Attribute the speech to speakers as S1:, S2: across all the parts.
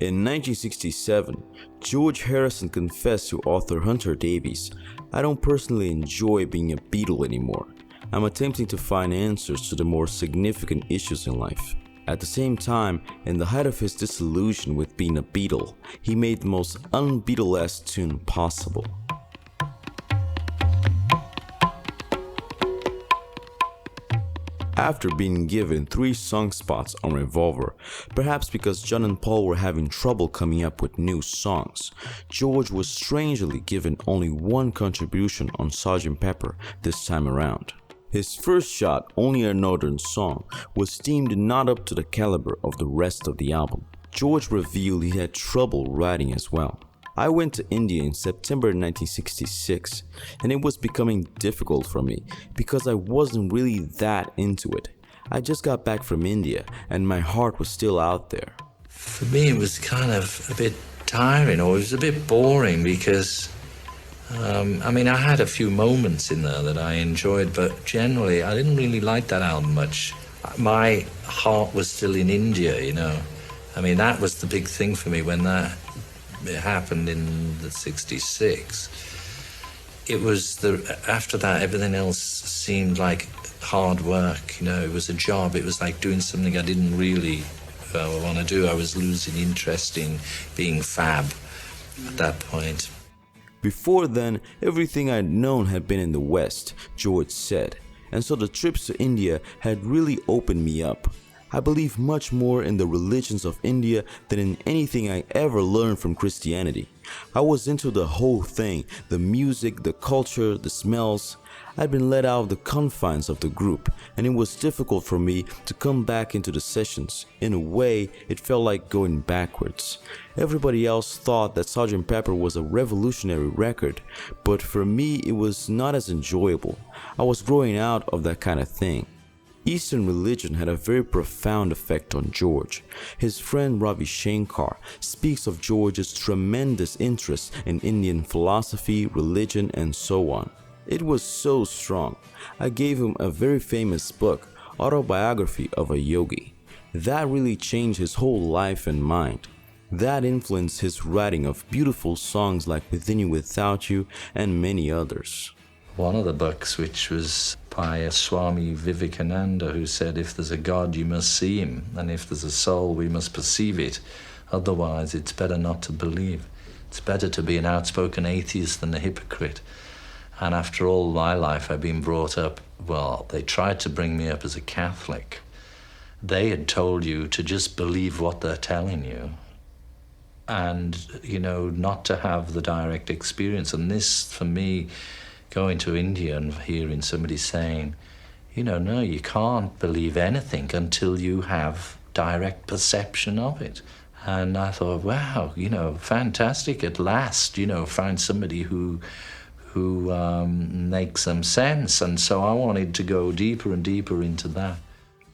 S1: In 1967, George Harrison confessed to author Hunter Davies, "I don't personally enjoy being a Beatle anymore. I'm attempting to find answers to the more significant issues in life." At the same time, in the height of his disillusion with being a Beatle, he made the most un-Beatle-esque tune possible. After being given 3 song spots on Revolver, perhaps because John and Paul were having trouble coming up with new songs, George was strangely given only 1 contribution on Sgt. Pepper this time around. His first shot, Only a Northern Song, was deemed not up to the caliber of the rest of the album. George revealed he had trouble writing as well. "I went to India in September 1966, and it was becoming difficult for me because I wasn't really that into it. I just got back from India and my heart was still out there."
S2: For me, it was kind of a bit tiring, or it was a bit boring because I had a few moments in there that I enjoyed, but generally I didn't really like that album much. My heart was still in India, That was the big thing for me when it happened in the 66. It was after that, everything else seemed like hard work, It was a job. It was like doing something I didn't really want to do. I was losing interest in being fab at that point.
S1: Before then, everything I'd known had been in the West, George said, and so the trips to India had really opened me up. "I believe much more in the religions of India than in anything I ever learned from Christianity. I was into the whole thing, the music, the culture, the smells. I'd been let out of the confines of the group, and it was difficult for me to come back into the sessions. In a way, it felt like going backwards. Everybody else thought that Sgt. Pepper was a revolutionary record, but for me it was not as enjoyable. I was growing out of that kind of thing." Eastern religion had a very profound effect on George. His friend Ravi Shankar speaks of George's tremendous interest in Indian philosophy, religion, and so on. "It was so strong. I gave him a very famous book, Autobiography of a Yogi. That really changed his whole life and mind. That influenced his writing of beautiful songs like Within You Without You and many others."
S2: One of the books, which was by Swami Vivekananda, who said, "If there's a God, you must see him, and if there's a soul, we must perceive it. Otherwise, it's better not to believe. It's better to be an outspoken atheist than a hypocrite." And after all my life, I've been brought up, they tried to bring me up as a Catholic. They had told you to just believe what they're telling you and, not to have the direct experience. And this, for me, going to India and hearing somebody saying, no, you can't believe anything until you have direct perception of it. And I thought, wow, fantastic, at last, find somebody who makes some sense. And so I wanted to go deeper and deeper into that.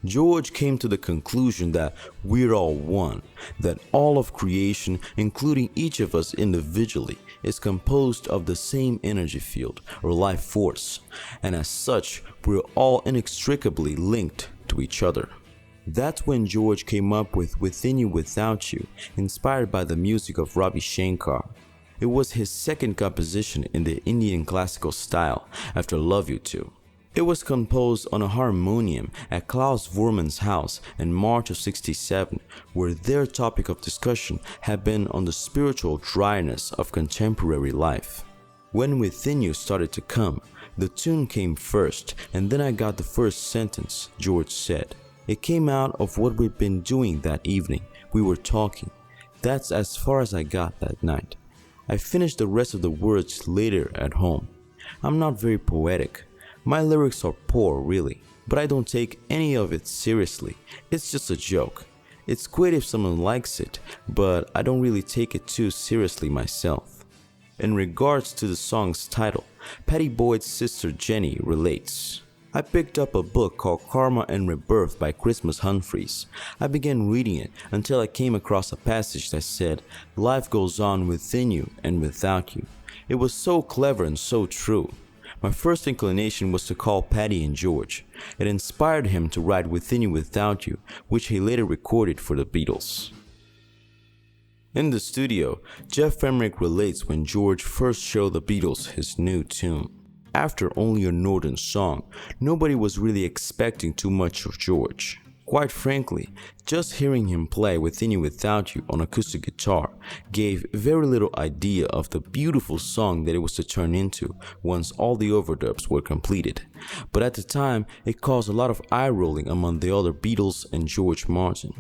S1: George came to the conclusion that we're all one, that all of creation, including each of us individually, is composed of the same energy field or life force, and as such, we're all inextricably linked to each other. That's when George came up with Within You Without You, inspired by the music of Ravi Shankar. It was his second composition in the Indian classical style after Love You To. It was composed on a harmonium at Klaus Voormann's house in March of '67, where their topic of discussion had been on the spiritual dryness of contemporary life. When Within You started to come, the tune came first, and then I got the first sentence, George said. It came out of what we'd been doing that evening. We were talking. That's as far as I got that night. I finished the rest of the words later at home. I'm not very poetic. My lyrics are poor, really, but I don't take any of it seriously. It's just a joke. It's great if someone likes it, but I don't really take it too seriously myself. In regards to the song's title, Pattie Boyd's sister Jenny relates, "I picked up a book called Karma and Rebirth by Christmas Humphreys. I began reading it until I came across a passage that said, 'Life goes on within you and without you.' It was so clever and so true. My first inclination was to call Pattie and George. It inspired him to write Within You Without You, which he later recorded for the Beatles." In the studio, Jeff Emerick relates when George first showed the Beatles his new tune. After only a Northern song, nobody was really expecting too much of George. Quite frankly, just hearing him play Within You Without You on acoustic guitar gave very little idea of the beautiful song that it was to turn into once all the overdubs were completed. But at the time, it caused a lot of eye-rolling among the other Beatles and George Martin.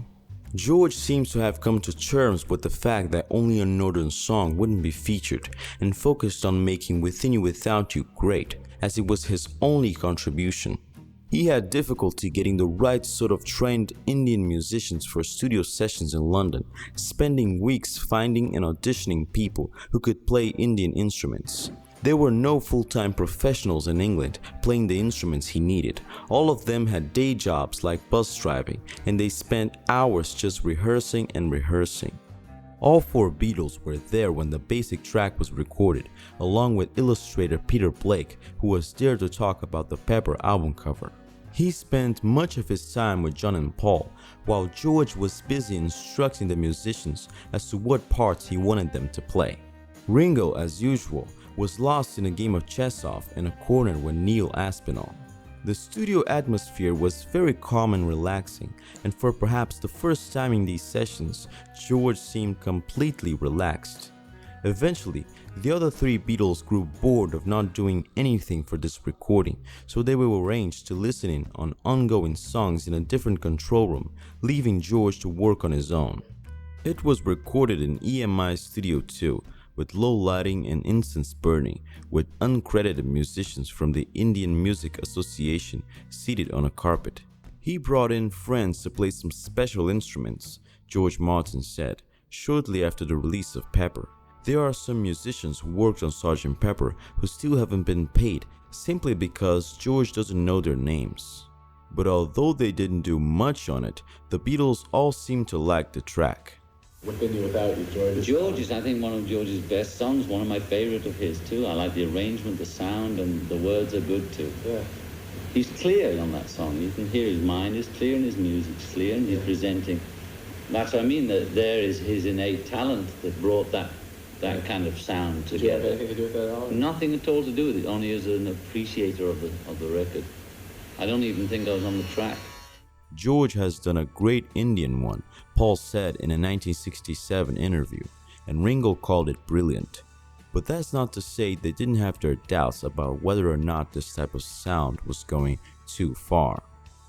S1: George seems to have come to terms with the fact that only a Northern song wouldn't be featured and focused on making Within You Without You great, as it was his only contribution. He had difficulty getting the right sort of trained Indian musicians for studio sessions in London, spending weeks finding and auditioning people who could play Indian instruments. There were no full-time professionals in England playing the instruments he needed. All of them had day jobs like bus driving, and they spent hours just rehearsing and rehearsing. All four Beatles were there when the basic track was recorded, along with illustrator Peter Blake, who was there to talk about the Pepper album cover. He spent much of his time with John and Paul, while George was busy instructing the musicians as to what parts he wanted them to play. Ringo, as usual, was lost in a game of chess-off in a corner with Neil Aspinall. The studio atmosphere was very calm and relaxing, and for perhaps the first time in these sessions, George seemed completely relaxed. Eventually, the other three Beatles grew bored of not doing anything for this recording, so they were arranged to listen in on ongoing songs in a different control room, leaving George to work on his own. It was recorded in EMI Studio 2, with low lighting and incense burning, with uncredited musicians from the Indian Music Association seated on a carpet. He brought in friends to play some special instruments, George Martin said, shortly after the release of Pepper. There are some musicians who worked on Sgt. Pepper who still haven't been paid simply because George doesn't know their names. But although they didn't do much on it, the Beatles all seemed to like the track.
S3: Within You Without You, George.
S4: George is, I think, one of George's best songs, one of my favorite of his too. I like the arrangement, the sound, and the words are good too.
S3: Yeah.
S4: He's clear on that song. You can hear his mind is clear and his music's clear and he's presenting. That's what I mean, that there is his innate talent that brought that kind of sound together.
S3: Did you have anything to do with that at all?
S4: Nothing at all to do with it, only as an appreciator of the record. I don't even think I was on the track.
S1: George has done a great Indian one, Paul said in a 1967 interview, and Ringo called it brilliant. But that's not to say they didn't have their doubts about whether or not this type of sound was going too far.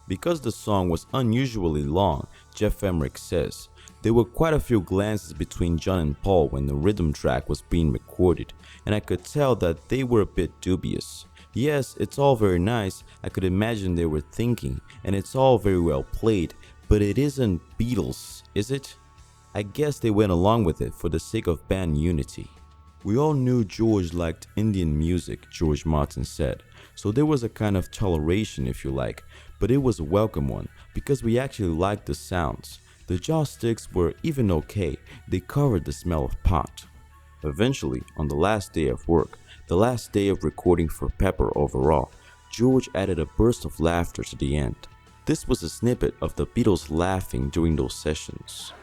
S1: Because the song was unusually long, Jeff Emerick says, there were quite a few glances between John and Paul when the rhythm track was being recorded, and I could tell that they were a bit dubious. Yes, it's all very nice, I could imagine they were thinking, and it's all very well played, but it isn't Beatles, is it? I guess they went along with it for the sake of band unity. We all knew George liked Indian music, George Martin said, so there was a kind of toleration if you like, but it was a welcome one, because we actually liked the sounds. The jaw sticks were even okay, they covered the smell of pot. Eventually, on the last day of work, the last day of recording for Pepper overall, George added a burst of laughter to the end. This was a snippet of the Beatles laughing during those sessions.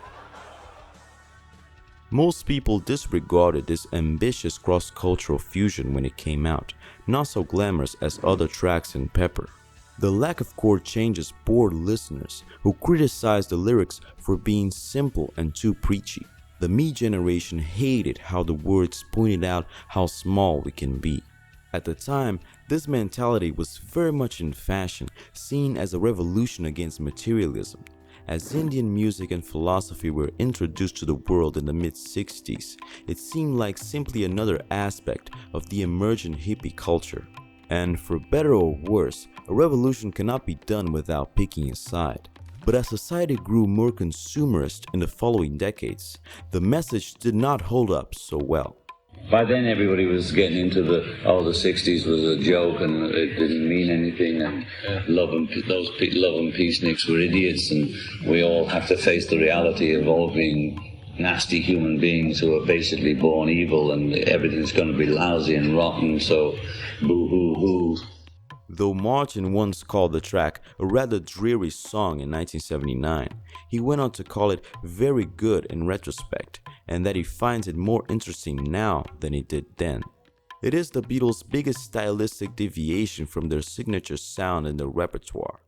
S1: Most people disregarded this ambitious cross-cultural fusion when it came out, not so glamorous as other tracks in Pepper. The lack of chord changes bored listeners who criticized the lyrics for being simple and too preachy. The me generation hated how the words pointed out how small we can be. At the time, this mentality was very much in fashion, seen as a revolution against materialism. As Indian music and philosophy were introduced to the world in the mid-60s, it seemed like simply another aspect of the emergent hippie culture. And for better or worse, a revolution cannot be done without picking a side. But as society grew more consumerist in the following decades, the message did not hold up so well.
S5: By then everybody was getting into the 60s was a joke and it didn't mean anything, and love and peaceniks were idiots, and we all have to face the reality of all being nasty human beings who are basically born evil, and everything's going to be lousy and rotten, so boo-hoo-hoo.
S1: Though Martin once called the track a rather dreary song in 1979, he went on to call it very good in retrospect, and that he finds it more interesting now than he did then. It is the Beatles' biggest stylistic deviation from their signature sound in their repertoire.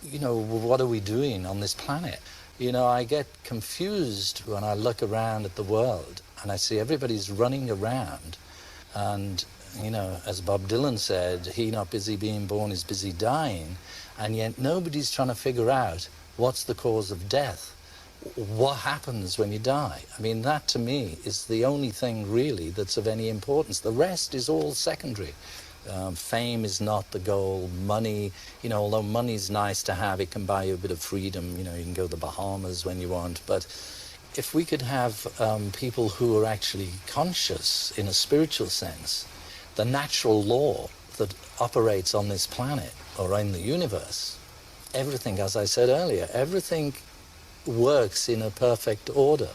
S2: You know, what are we doing on this planet? You know, I get confused when I look around at the world and I see everybody's running around and, you know, as Bob Dylan said, he not busy being born is busy dying, and yet nobody's trying to figure out what's the cause of death. What happens when you die? I mean, that to me is the only thing really that's of any importance. The rest is all secondary. Fame is not the goal. Money, you know, although money's nice to have, it can buy you a bit of freedom. You know, you can go to the Bahamas when you want. But if we could have people who are actually conscious in a spiritual sense, the natural law that operates on this planet or in the universe, everything, as I said earlier, everything works in a perfect order.